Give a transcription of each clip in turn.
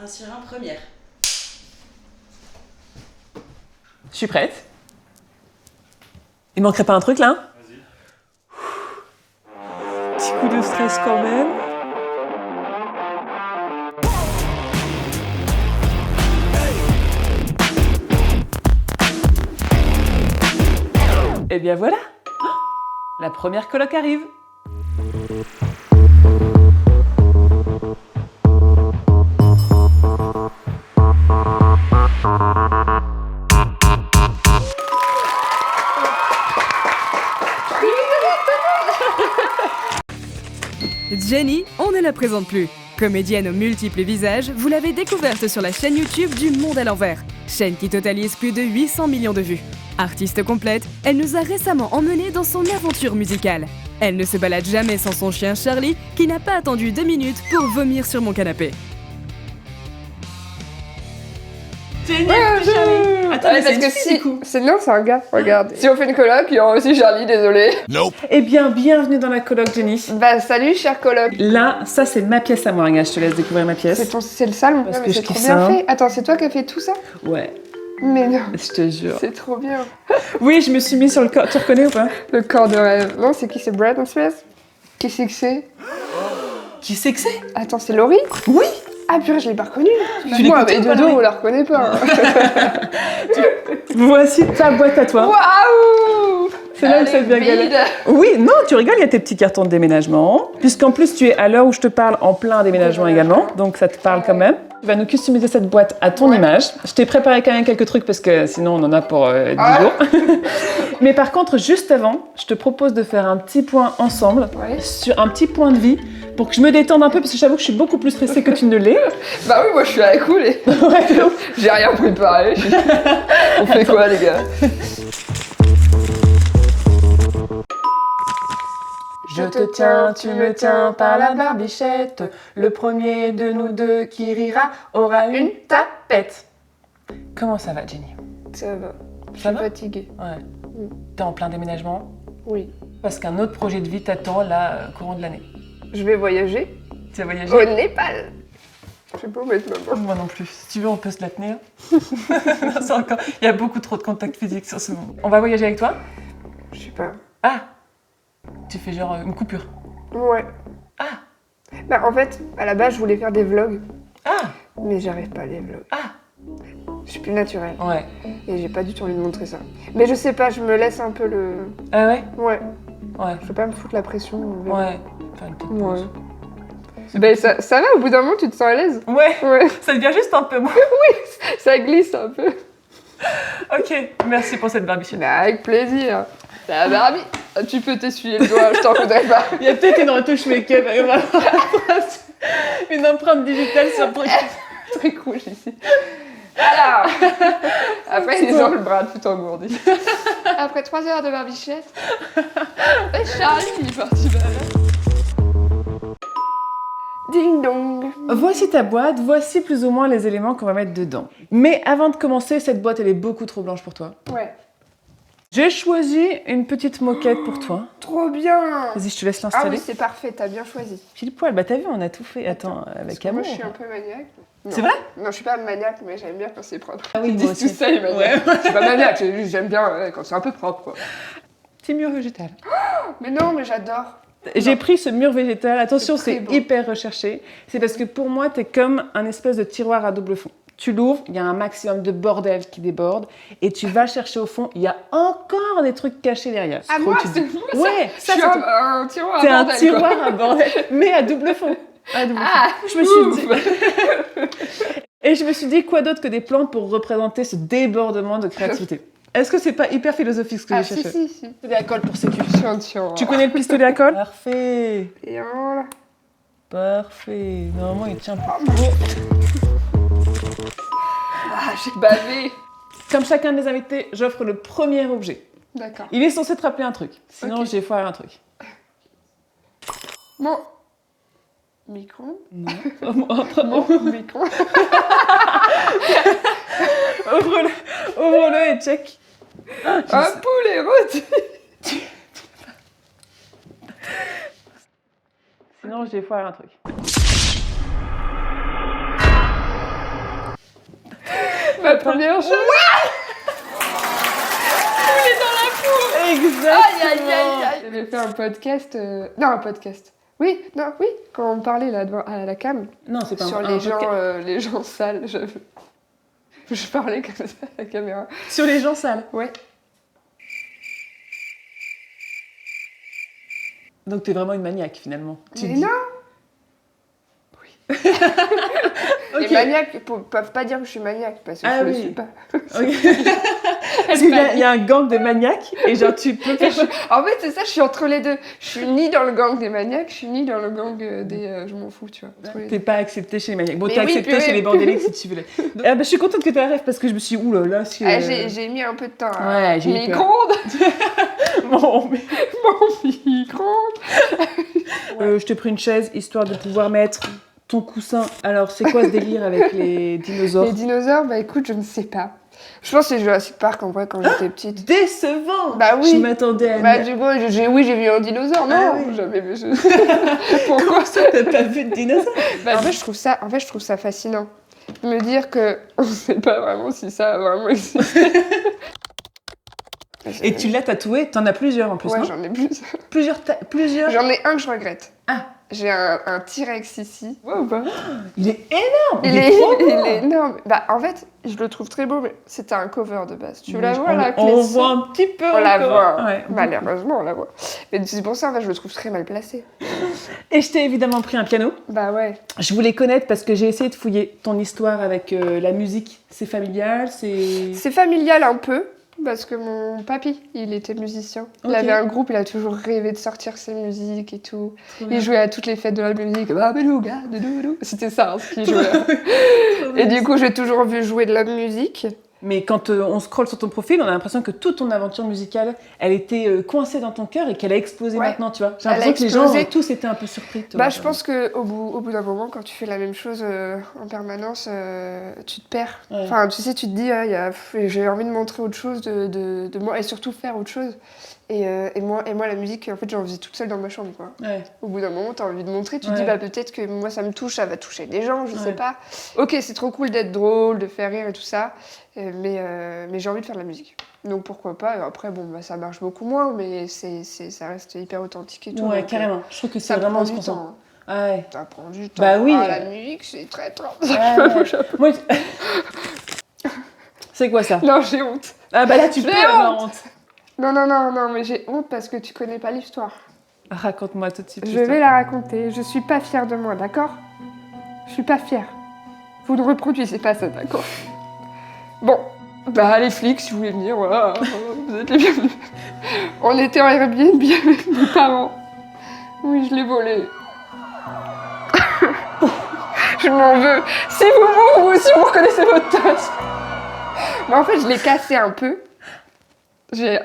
1 sur 1, première. Je suis prête. Il manquerait pas un truc là? Vas-y. Petit coup de stress quand même. Et bien voilà, la première coloc arrive. Jenny, on ne la présente plus. Comédienne aux multiples visages, vous l'avez découverte sur la chaîne YouTube du Monde à l'envers. Chaîne qui totalise plus de 800 millions de vues. Artiste complète, elle nous a récemment emmenés dans son aventure musicale. Elle ne se balade jamais sans son chien Charlie, qui n'a pas attendu 2 minutes pour vomir sur mon canapé. Génial, Charlie. Attends, mais parce que si... Non, c'est un gars, regarde. Si on fait une coloc, il y aura aussi Charlie, désolé. Eh bien, bienvenue dans la coloc, Jenny. Bah, salut, cher coloc. Là, ça c'est ma pièce à moi, regarde, je te laisse découvrir ma pièce. C'est le salon. Parce Non, que mais je c'est trop kiffe bien ça. fait. Attends, c'est toi qui as fait tout ça? Ouais, Mais non, je te jure. c'est trop bien. Oui, je me suis mis sur le corps. Tu reconnais ou pas? Le corps de rêve. Non, c'est qui? C'est Bradley Smith? Qui c'est que c'est? Qui c'est que c'est? Attends, c'est Laurie? Oui. Ah purée, je l'ai pas reconnue. Tu Moi, l'écoutais mais ou pas, de dos, Laurie on la reconnaît pas. Voici ta boîte à toi. Waouh! C'est là où ça devient galère. Oui, non, tu rigoles, il y a tes petits cartons de déménagement. Puisqu'en plus, tu es à l'heure où je te parle en plein déménagement également. Donc ça te parle quand même. Tu vas nous customiser cette boîte à ton image. Je t'ai préparé quand même quelques trucs parce que sinon on en a pour 10 jours. Mais par contre, juste avant, je te propose de faire un petit point ensemble sur un petit point de vie pour que je me détende un peu parce que j'avoue que je suis beaucoup plus stressée que tu ne l'es. Bah oui, moi je suis à la cool et... J'ai rien préparé. On fait quoi, les gars? Je te tiens, tu me tiens par la barbichette. Le premier de nous deux qui rira aura une tapette. Comment ça va, Jenny? Ça va. Je Ça suis va? fatiguée. Ouais. T'es en plein déménagement? Oui. Parce qu'un autre projet de vie t'attend là, courant de l'année. Je vais voyager Tu vas voyager? au Népal. Je sais pas où mettre ma main. Moi non plus. Si tu veux, on peut se la tenir. Non, c'est encore... Il y a beaucoup trop de contact physique sur ce moment. On va voyager avec toi? Je sais pas. Ah! Tu fais genre une coupure. Ouais. Ah! Bah en fait, à la base, je voulais faire des vlogs, Ah! mais j'arrive pas à les vlogs. Ah! Je suis plus naturelle. Ouais. Et j'ai pas du tout envie de montrer ça. Mais je sais pas, je me laisse un peu le... Ah ouais? Ouais. Ouais. Je veux pas me foutre la pression. On verra. Ouais. Faire une petite Ouais. pause. Ben ça va, au bout d'un moment, tu te sens à l'aise. Ouais. Ouais. Ça devient juste un peu moins. Ça glisse un peu. Ok, merci pour cette barbichette. Mais avec plaisir. La Barbie, tu peux t'essuyer le doigt, je t'en voudrais pas. Il y a peut-être une retouche make-up, une empreinte digitale sur le truc. Très cool ici. Alors, après ils ont le bras tout engourdi. Après 3 heures de barbichette, et Charlie il est parti là. Ding dong. Voici ta boîte, voici plus ou moins les éléments qu'on va mettre dedans. Mais avant de commencer, cette boîte elle est beaucoup trop blanche pour toi. Ouais. J'ai choisi une petite moquette pour toi. Trop bien. Vas-y, je te laisse Ah l'installer. oui, c'est parfait, t'as bien choisi. Pile poil, bah t'as vu, on a tout fait. Attends, Parce avec que moi amour. je suis un peu maniaque. Non. C'est vrai? Non, je suis pas maniaque, mais j'aime bien quand c'est propre. Ah oui, Ils moi disent tout aussi. ça, les maniaques. Ouais. Je suis pas maniaque, j'aime bien quand c'est un peu propre. Quoi. Petit mur végétal. Mais non, mais j'adore. J'ai pris ce mur végétal, attention, C'est très c'est beau. hyper recherché. C'est parce que pour moi, t'es comme un espèce de tiroir à double fond. Tu l'ouvres, il y a un maximum de bordel qui déborde, et tu vas chercher au fond, il y a encore des trucs cachés derrière. Ah, Trop, moi, tu c'est dis- moi, ça. Ouais, Je ça, suis c'est un tiroir à c'est un bordel, tiroir quoi. à bordel, mais à double fond. À double Ah, fond. Je me suis dit... ouf. Et je me suis dit, quoi d'autre que des plantes pour représenter ce débordement de créativité? Est-ce que c'est pas hyper philosophique ce que Ah, j'ai si, cherché? si. Pistolet à colle pour sécu. Je suis un tiroir. Tu connais le pistolet à colle? Parfait. Et voilà. Parfait. Normalement, il tient pas. Ah, j'ai bavé. Comme chacun des invités, j'offre le premier objet. D'accord. Il est censé te rappeler un truc. Sinon, Ok. j'ai foiré un truc. Mon micro. Non. Mon micro. Ouvre-le et check. Un poulet rôti. Sinon, j'ai foiré un truc. Ma première chose. Il est dans la poule. Exactement. Aïe, aïe, aïe, aïe. J'avais fait un podcast. Non, un podcast. Oui, quand on parlait là devant à la cam. Non, c'est pas sur les gens sales. Je parlais comme ça à la caméra. Sur les gens sales. Ouais. Donc t'es vraiment une maniaque finalement. Mais non. Oui. Les maniaques peuvent pas dire que je suis maniaque parce que je le suis pas. Okay. Parce qu'il y a un gang de maniaques et genre tu peux faire... En fait c'est ça, je suis entre les deux. Je suis ni dans le gang des maniaques, je suis ni dans le gang des je m'en fous, tu vois. T'es pas acceptée chez les maniaques. Bon, t'es acceptée chez les bordéliques si tu voulais. Je suis contente que tu rêves parce que je me suis dit, oulala, si... j'ai mis un peu de temps. Ouais, j'ai eu peur. Mon micro-ondes. Je te pris une chaise histoire de pouvoir mettre ton coussin. Alors, c'est quoi ce délire avec les dinosaures? Les dinosaures, bah écoute, je ne sais pas. Je pense que c'est Jurassic Park en vrai quand j'étais petite. Décevant! Bah oui! Je m'attendais à... Bah du coup, j'ai vu un dinosaure, non? Ah, oui. Jamais vu. Pourquoi ça t'as pas vu de dinosaure? Bah, en fait, je trouve ça fascinant. De me dire que on sait pas vraiment si ça a vraiment existé. Et tu l'as tatoué? T'en as plusieurs en plus, ouais, non? j'en ai plus. Plusieurs? J'en ai un que je regrette. Ah! J'ai un T-Rex ici. Ouais ou pas? Il est énorme! Il est énorme. Bah, en fait, je le trouve très beau, mais c'était un cover de base. Tu la vois là? On voit un petit peu. On la voit. Ouais. Malheureusement, on la voit. Mais c'est pour ça, en fait, je le trouve très mal placé. Et je t'ai évidemment pris un piano. Bah ouais. Je voulais connaître parce que j'ai essayé de fouiller ton histoire avec la musique. C'est familial, C'est familial un peu. Parce que mon papy, il était musicien. Il avait un groupe, il a toujours rêvé de sortir ses musiques et tout. Il jouait à toutes les fêtes de la musique. C'était ça, ce qu'il jouait. Et du coup, j'ai toujours vu jouer de la musique. Mais quand on scrolle sur ton profil, on a l'impression que toute ton aventure musicale, elle était coincée dans ton cœur et qu'elle a explosé maintenant, tu vois. J'ai l'impression que les gens tous étaient un peu surpris. Bah, je pense qu'au bout d'un moment, quand tu fais la même chose en permanence, tu te perds. Ouais. Enfin, tu sais, tu te dis, j'ai envie de montrer autre chose de moi et surtout faire autre chose. Et moi, la musique, en fait, j'en faisais toute seule dans ma chambre, quoi. Ouais. Au bout d'un moment, t'as envie de montrer, tu te dis, bah, peut-être que moi, ça me touche, ça va toucher des gens, je sais pas. Ok, c'est trop cool d'être drôle, de faire rire et tout ça, mais j'ai envie de faire de la musique. Donc pourquoi pas. Et après, bon, bah, ça marche beaucoup moins, mais ça reste hyper authentique et tout. Ouais, donc, carrément. Je trouve que c'est vraiment ce qu'on sent. Ouais. Ça prend du temps. Bah oui. Ah, la musique, c'est très trop. Moi, c'est quoi ça? Non, j'ai honte. Ah bah là, tu peux avoir honte. Non, mais j'ai honte parce que tu connais pas l'histoire. Raconte-moi tout de suite. Je vais la raconter. Je suis pas fière de moi, d'accord? Je suis pas fière. Vous ne reproduisez pas ça, d'accord? Bon, bah les flics, si vous voulez venir, voilà, vous êtes les bienvenus. On était en Airbnb avec mes parents. Oui, je l'ai volé. Je m'en veux. Si vous reconnaissez votre tasse. Mais en fait, je l'ai cassé un peu.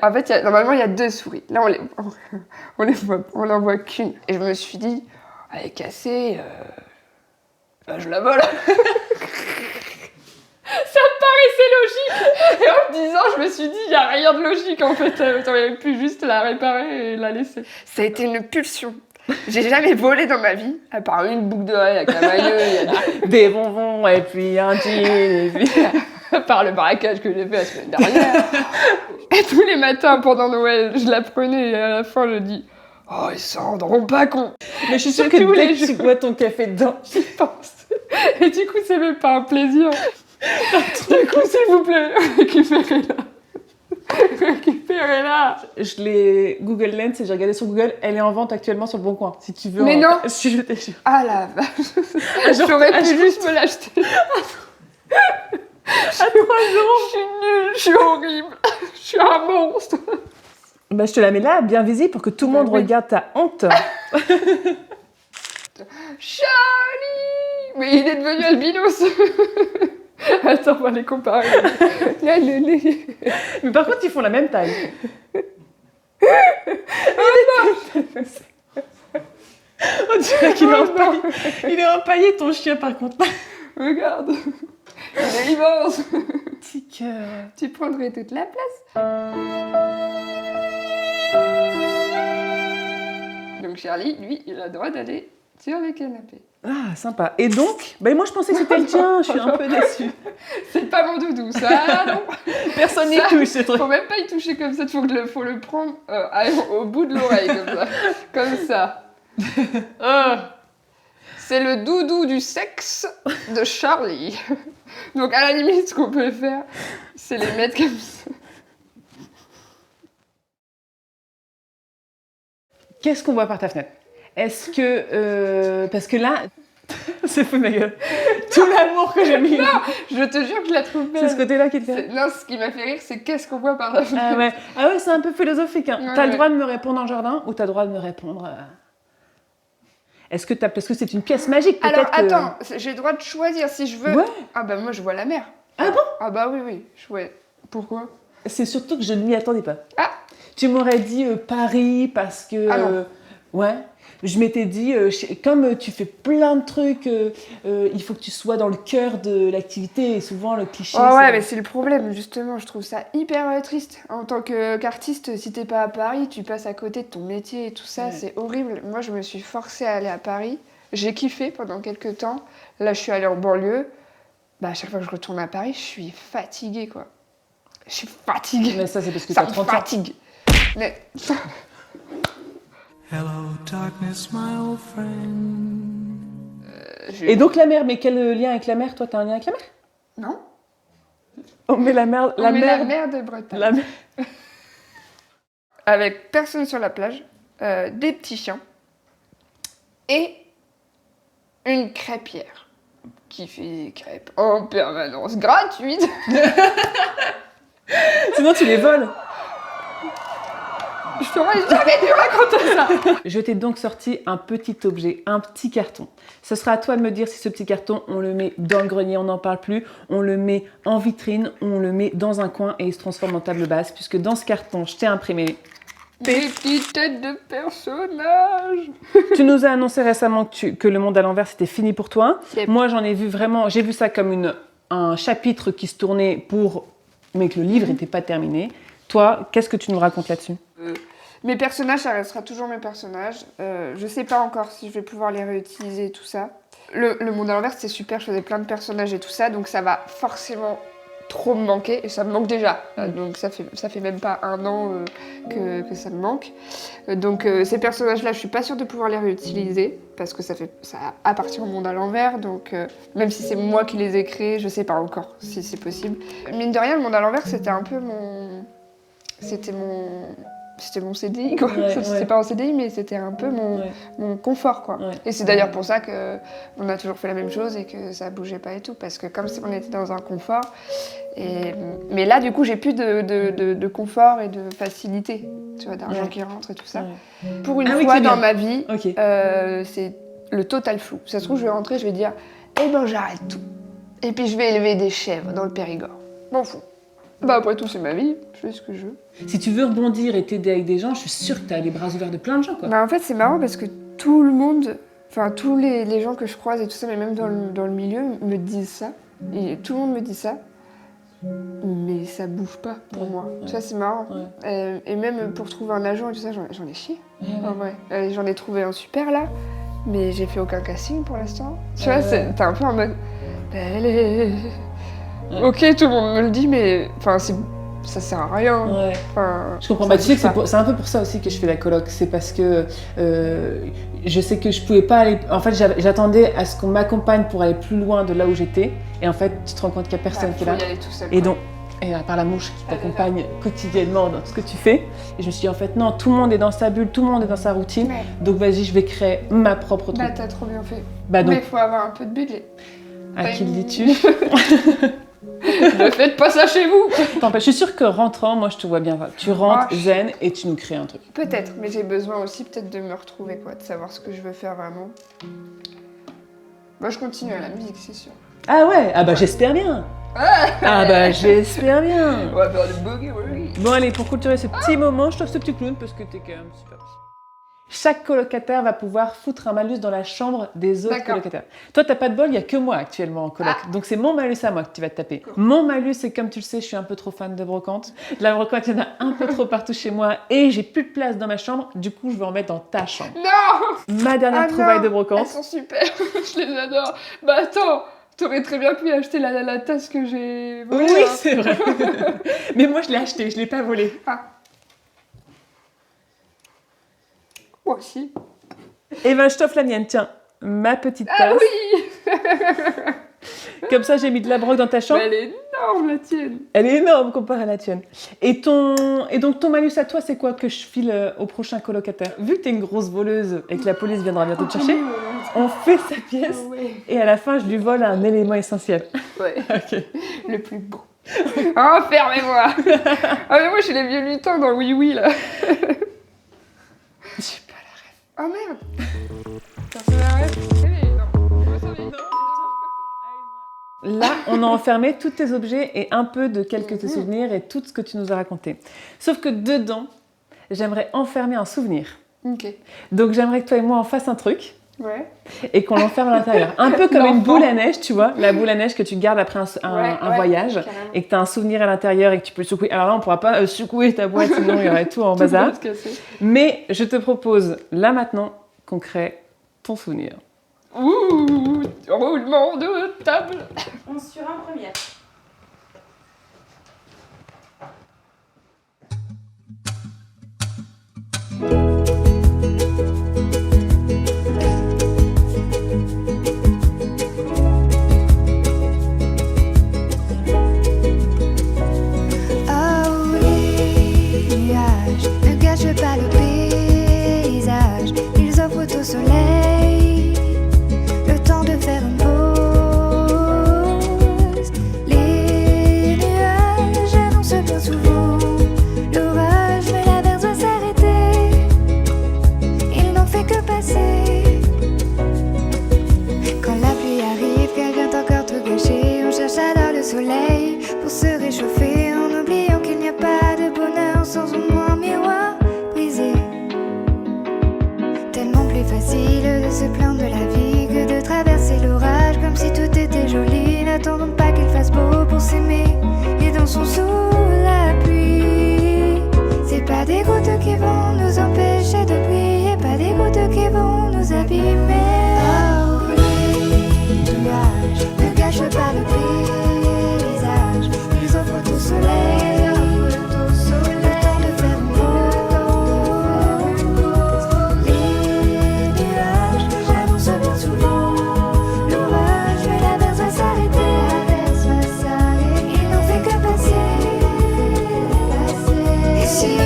En fait, normalement, il y a 2 souris. Là, on n'en voit qu'une. Et je me suis dit, elle est cassée, bah, je la vole. Ça me paraissait logique. Et en me disant, je me suis dit, il n'y a rien de logique, en fait. T'aurais pu juste la réparer et la laisser. Ça a été une pulsion. J'ai jamais volé dans ma vie, à part une boucle d'oreille avec la maillot. Des bonbons, et puis un jean, et puis... par le braquage que j'ai fait la semaine dernière. Et tous les matins pendant Noël, je la prenais et à la fin je dis « Oh, ils s'en rendront pas compte !» Mais je suis sûre que dès que tu bois ton café dedans, j'y pense. Et du coup, c'est même pas un plaisir. Du coup, s'il vous plaît, récupérez-la. Récupérez-la. Je l'ai Google Lens et j'ai regardé sur Google, elle est en vente actuellement sur le Bon Coin. Si tu veux. Mais non. Si je t'assure. Ah la vache. J'aurais pu juste me l'acheter. À 3 euros. Je suis nulle, je suis horrible. Je suis un monstre. Bah, je te la mets là, bien visible, pour que tout le monde regarde ta honte. Charlie. Mais il est devenu albinos. Attends, on va les comparer. Mais par contre, ils font la même taille. On dirait qu'il est empaillé. Il est empaillé, ton chien, par contre. Regarde. Il est immense. Petit cœur. Tu prendrais toute la place. Donc Charlie, lui, il a le droit d'aller sur les canapés. Ah, sympa. Et donc, moi je pensais que c'était le tien, je suis un peu déçue. C'est pas mon doudou, ça, non. Personne n'y touche, ce truc. Faut même pas y toucher comme ça, faut le prendre au bout de l'oreille, comme ça. Comme ça. C'est le doudou du sexe de Charlie. Donc à la limite, ce qu'on peut faire, c'est les mettre comme ça. Qu'est-ce qu'on voit par ta fenêtre? Est-ce que... parce que là... c'est fou ma gueule. Tout l'amour que j'ai mis. Non, je te jure que je la trouve belle. C'est ce côté-là qui te fait. Non, ce qui m'a fait rire, c'est qu'est-ce qu'on voit par la fenêtre. Ah ouais, c'est un peu philosophique. Hein. Ouais, t'as le droit de me répondre en jardin ou t'as le droit de me répondre... Est-ce que t'as... Parce que c'est une pièce magique, peut-être. Alors, attends, j'ai le droit de choisir si je veux. Ouais. Ah bah moi, je vois la mer. Ah bon? Ah bah oui. Ouais. Pourquoi? C'est surtout que je ne m'y attendais pas. Ah. Tu m'aurais dit Paris parce que... Ah non. Ouais. Je m'étais dit, comme tu fais plein de trucs, il faut que tu sois dans le cœur de l'activité. Et souvent, le cliché... Oh ouais, mais c'est le problème, justement. Je trouve ça hyper triste. En tant qu'artiste, si t'es pas à Paris, tu passes à côté de ton métier et tout ça. Ouais. C'est horrible. Moi, je me suis forcée à aller à Paris. J'ai kiffé pendant quelques temps. Là, je suis allée en banlieue. Bah, à chaque fois que je retourne à Paris, je suis fatiguée, quoi. Je suis fatiguée. Mais ça, c'est parce que ça t'as me 30 ans. fatigue. Mais... Hello darkness, my old friend. Et donc la mer, mais quel lien avec la mer? Toi, t'as un lien avec la mer? Non. On met la mer... La mer de Bretagne. La mer... Avec personne sur la plage, des petits chiens et une crêpière qui fait des crêpes en permanence gratuite. Sinon, tu les voles. Je t'aurais jamais dû raconter ça. Je t'ai donc sorti un petit objet, un petit carton. Ce sera à toi de me dire si ce petit carton, on le met dans le grenier, on n'en parle plus, on le met en vitrine, on le met dans un coin et il se transforme en table basse, puisque dans ce carton, je t'ai imprimé des petites têtes de personnages. Tu nous as annoncé récemment que le monde à l'envers, c'était fini pour toi. Yep. Moi, j'en ai vu vraiment, j'ai vu ça comme un chapitre qui se tournait mais que le livre n'était pas terminé. Toi, qu'est-ce que tu nous racontes là-dessus? Mes personnages, ça restera toujours mes personnages. Je sais pas encore si je vais pouvoir les réutiliser et tout ça. Le monde à l'envers, c'était super, je faisais plein de personnages et tout ça, donc ça va forcément trop me manquer, et ça me manque déjà. Donc ça fait même pas un an que ça me manque. Donc ces personnages-là, je suis pas sûre de pouvoir les réutiliser, parce que ça appartient au monde à l'envers, donc même si c'est moi qui les ai créés, je sais pas encore si c'est possible. Mine de rien, le monde à l'envers, c'était un peu C'était mon CDI, quoi. Ouais, c'était pas un CDI, mais c'était un peu mon confort, quoi. Ouais. Et c'est d'ailleurs pour ça qu'on a toujours fait la même chose et que ça bougeait pas et tout, parce que comme on était dans un confort, mais là, du coup, j'ai plus de confort et de facilité, tu vois, d'argent qui rentre et tout ça. Ouais. Pour une fois dans ma vie, c'est le total flou. Ça se trouve, je vais rentrer, je vais dire, eh ben, j'arrête tout. Et puis, je vais élever des chèvres dans le Périgord. M'en fous. Bah après tout, c'est ma vie, je fais ce que je veux. Si tu veux rebondir et t'aider avec des gens, je suis sûre que t'as les bras ouverts de plein de gens, quoi. Bah en fait, c'est marrant parce que tout le monde, enfin tous les gens que je croise et tout ça, mais même dans le milieu, me disent ça. Et tout le monde me dit ça. Mais ça bouge pas pour moi. Tu vois, c'est marrant. Ouais. Et même pour trouver un agent et tout ça, j'en ai chié. En vrai. J'en ai trouvé un super là, mais j'ai fait aucun casting pour l'instant. Tu vois, t'es un peu en mode... Ok, tout le monde me le dit, mais enfin, ça sert à rien. Ouais. Enfin, je comprends. Bah, tu sais que c'est un peu pour ça aussi que je fais la coloc. C'est parce que je sais que je pouvais pas aller. En fait, j'attendais à ce qu'on m'accompagne pour aller plus loin de là où j'étais. Et en fait, tu te rends compte qu'il n'y a personne qui est là. Y aller tout seul, et donc, à part la mouche qui t'accompagne quotidiennement dans ce que tu fais. Et je me suis dit, en fait, non, tout le monde est dans sa bulle, tout le monde est dans sa routine. Ouais. Donc, vas-y, je vais créer ma propre truc. Bah, t'as trop bien fait. Bah, donc, mais il faut avoir un peu de budget. À qui le dis-tu? Ne faites pas ça chez vous. Je suis sûre que rentrant, moi je te vois bien. Tu rentres zen et tu nous crées un truc. Peut-être, mais j'ai besoin aussi peut-être de me retrouver, quoi, de savoir ce que je veux faire vraiment. Moi je continue à la musique, c'est sûr. Ah ouais? Ah bah j'espère bien. Ah bah j'espère bien. On va faire du boogie, oui. Bon allez, pour clôturer ce petit moment, je t'offre ce petit clown parce que t'es quand même super. Chaque colocataire va pouvoir foutre un malus dans la chambre des autres D'accord. colocataires. Toi, t'as pas de bol, il y a que moi actuellement en coloc. Donc c'est mon malus à moi que tu vas te taper. Mon malus, c'est comme tu le sais, je suis un peu trop fan de brocante. La brocante, il y en a un peu trop partout chez moi et j'ai plus de place dans ma chambre. Du coup, je vais en mettre dans ta chambre. Non! Ma dernière trouvaille de brocante. Elles sont super, je les adore. Bah attends, t'aurais très bien pu acheter la tasse que j'ai volée. Oui, hein. c'est vrai. Mais moi, je l'ai acheté, je l'ai pas volé. Moi aussi. Eh ben, je t'offre la mienne. Tiens, ma petite tasse. Ah oui! Comme ça, j'ai mis de la broc dans ta chambre. Mais elle est énorme la tienne. Elle est énorme comparée à la tienne. Et donc, ton malus à toi, c'est quoi que je file au prochain colocataire? Vu que t'es une grosse voleuse et que la police viendra bientôt te chercher, on fait sa pièce Ouais. et à la fin, je lui vole un élément essentiel. Ouais. Ok. Le plus beau. Oh, fermez-moi! Ah mais moi, je suis les vieux lutins dans le oui-oui, là. J'ai pas la rêve. Oh merde! Personne n'a rêve? Là, on a enfermé tous tes objets et un peu de quelques tes souvenirs et tout ce que tu nous as raconté. Sauf que dedans, j'aimerais enfermer un souvenir. Ok. Donc, j'aimerais que toi et moi, on fasse un truc Ouais. et qu'on l'enferme à l'intérieur. Un peu comme une boule à neige, tu vois, la boule à neige que tu gardes après un voyage carrément. et que tu as un souvenir à l'intérieur et que tu peux le secouer. Alors là, on ne pourra pas secouer ta boîte, sinon il y aurait tout en bazar. Tout le monde cassé. Mais je te propose, là maintenant, qu'on crée ton souvenir. Ouh! Roulement de table! On sur un première. Oh, les nuages ne cachent pas le paysage, ils offrent au soleil le temps de faire une pause. Les nuages annoncent bien souvent l'orage, mais l'averse doit s'arrêter. Il n'en fait que passer. Quand la pluie arrive, qu'elle vient encore tout gâcher, on cherche alors le soleil pour se réchauffer, en oubliant qu'il n'y a pas de bonheur sans au moins un miroir brisé. Tellement plus facile de se plaindre de la vie que de traverser l'orage comme si tout était joli. N'attendons pas qu'il fasse beau pour s'aimer et dansons sous la pluie. C'est pas des gouttes qui vont nous empêcher de briller, pas des gouttes qui vont nous abîmer. Oh, les nuages ne cachent pas le paysage, ils offrent au soleil le temps de faire une pause. Les nuages annoncent bien souvent l'orage, mais l'averse va s'arrêter. Il n'en fait que passer. Et si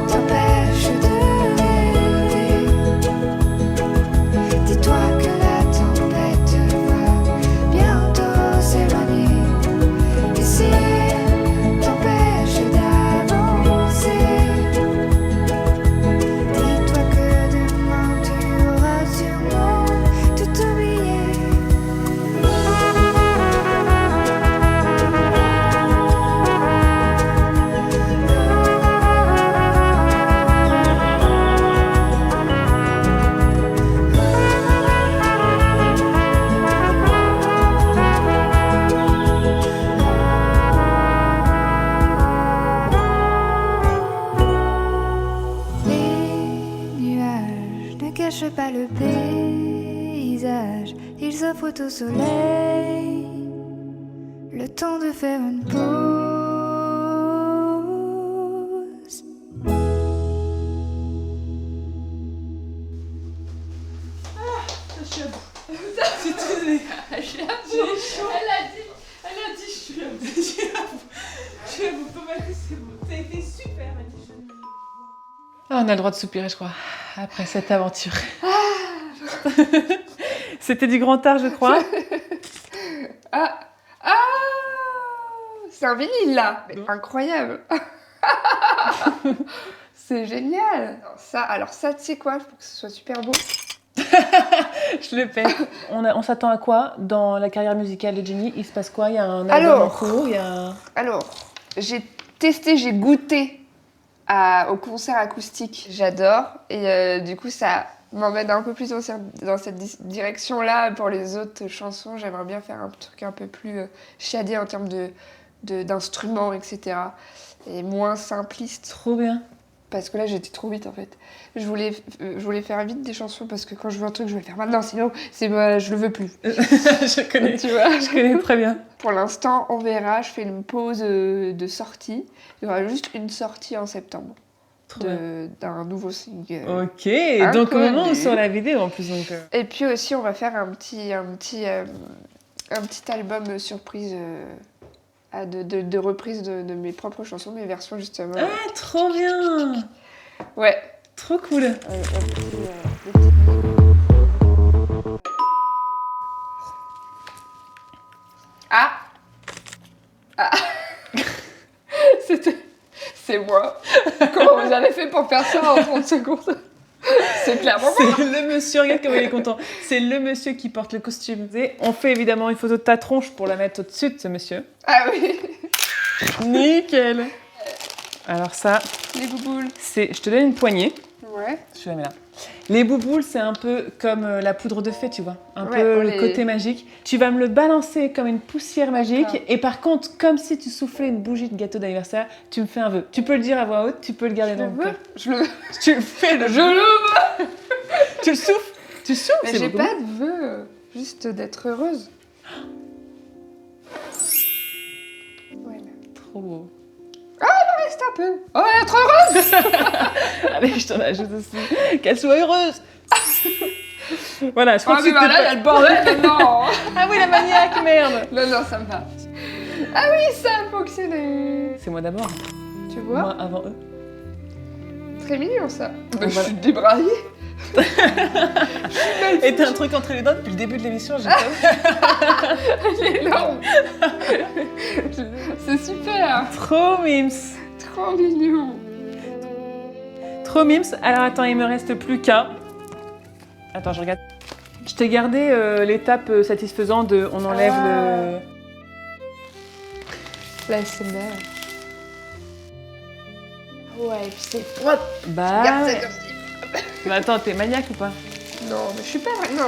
t'empêche de rêver, dis-toi que la tempête va bientôt s'éloigner. Et si t'empêche d'avancer, dis-toi que demain tu auras sûrement tout oublié. Les nuages ne cachent pas le paysage, ils offrent au soleil le temps de faire une pause. Ah, on a le droit de soupirer, je crois, après cette aventure. C'était du grand art, je crois. Ah! C'est un vinyle là! Mais incroyable! C'est génial! Alors ça, tu sais quoi? Pour que ce soit super beau. Je le fais. On s'attend à quoi dans la carrière musicale de Jenny? Il se passe quoi? Il y a un album en cours, il y a... Alors, j'ai testé, j'ai goûté au concert acoustique. J'adore. Et du coup, ça m'emmène un peu plus dans cette direction-là. Pour les autres chansons, j'aimerais bien faire un truc un peu plus chiadé en termes d'instruments, etc. Et moins simpliste. Trop bien. Parce que là, j'étais trop vite, en fait. Je voulais faire vite des chansons parce que quand je veux un truc, je vais le faire maintenant. Sinon, je le veux plus. Je connais, tu vois. Je connais très bien. Pour l'instant, on verra. Je fais une pause de sortie. Il y aura juste une sortie en septembre. D'un nouveau single. Ok, donc au moment où sur la vidéo en plus. Donc, Et puis aussi, on va faire un petit album surprise de reprise de mes propres chansons, mes versions justement. Ah, trop bien. Ouais. Trop cool. Ah. C'est moi. Comment vous avez fait pour faire ça en 30 secondes? C'est clairement moi. C'est le monsieur, regarde comment il est content. C'est le monsieur qui porte le costume. Et on fait évidemment une photo de ta tronche pour la mettre au-dessus de ce monsieur. Ah oui. Nickel. Alors ça, Les bouboules. je te donne une poignée. Ouais. Je la mets là. Les bouboules, c'est un peu comme la poudre de fée, tu vois. Un Ouais, peu le côté magique. Tu vas me le balancer comme une poussière magique. D'accord. Et par contre, comme si tu soufflais une bougie de gâteau d'anniversaire, tu me fais un vœu. Tu peux le dire à voix haute, tu peux le garder dans le cœur. Je le veux. Tu le fais, le Je le veux. Tu le souffles. Tu souffles. Mais c'est j'ai beaucoup. pas de vœu. Juste d'être heureuse. Voilà. Trop beau. Reste un peu. Oh, être heureuse. Allez, je t'en ajoute aussi. Qu'elle soit heureuse. Voilà, je crois que mais c'était voilà, il y a le bordel, non. Ah oui, la maniaque, merde. Non, ça me va. Ah oui, ça a fonctionné. C'est moi d'abord. Tu vois, Moi avant eux. très mignon ça. Voilà. Je suis débraillée. Et t'as un truc entre les dents depuis le début de l'émission, j'ai pas... Elle est énorme. C'est super. Trop mimes. Trop mignon. Trop mimes. Alors attends, il me reste plus qu'un. Attends, je regarde. Je t'ai gardé l'étape satisfaisante de on enlève le... La SMR. Ouais, puis c'est propre. Bah... Regarde ça ouais. comme ça. Mais attends, t'es maniaque ou pas? Non, mais je suis pas... Non.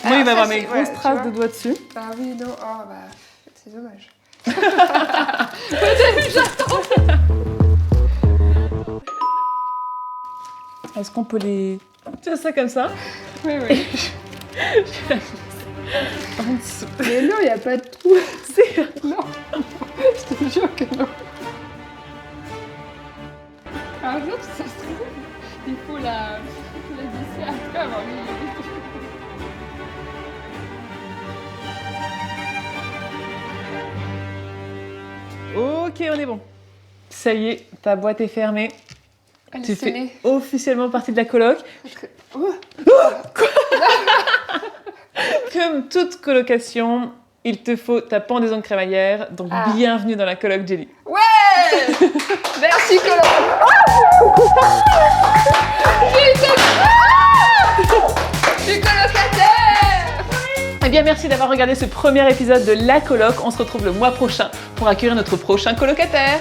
Moi, il va ça, avoir mes c'est- grosses ouais, tu traces vois. de doigts dessus. Ah oui, non. Oh, bah, c'est dommage. Est-ce qu'on peut les... Tu vois ça comme ça? Oui, oui. En dessous. Mais non, il n'y a pas de trou. C'est... Non. Je te jure que non. Un jour, ça se trouve, il faut la visser après avoir mis le... Ok, on est bon. Ça y est, ta boîte est fermée. Elle Tu est fais scellée. officiellement partie de la coloc. Oh. Comme toute colocation, il te faut ta pendaison de crémaillère. Donc Ah. bienvenue dans la coloc Jelly. Ouais. Merci, Colin. Je suis colocataire. Eh bien, merci d'avoir regardé ce premier épisode de La Coloc. On se retrouve le mois prochain pour accueillir notre prochain colocataire.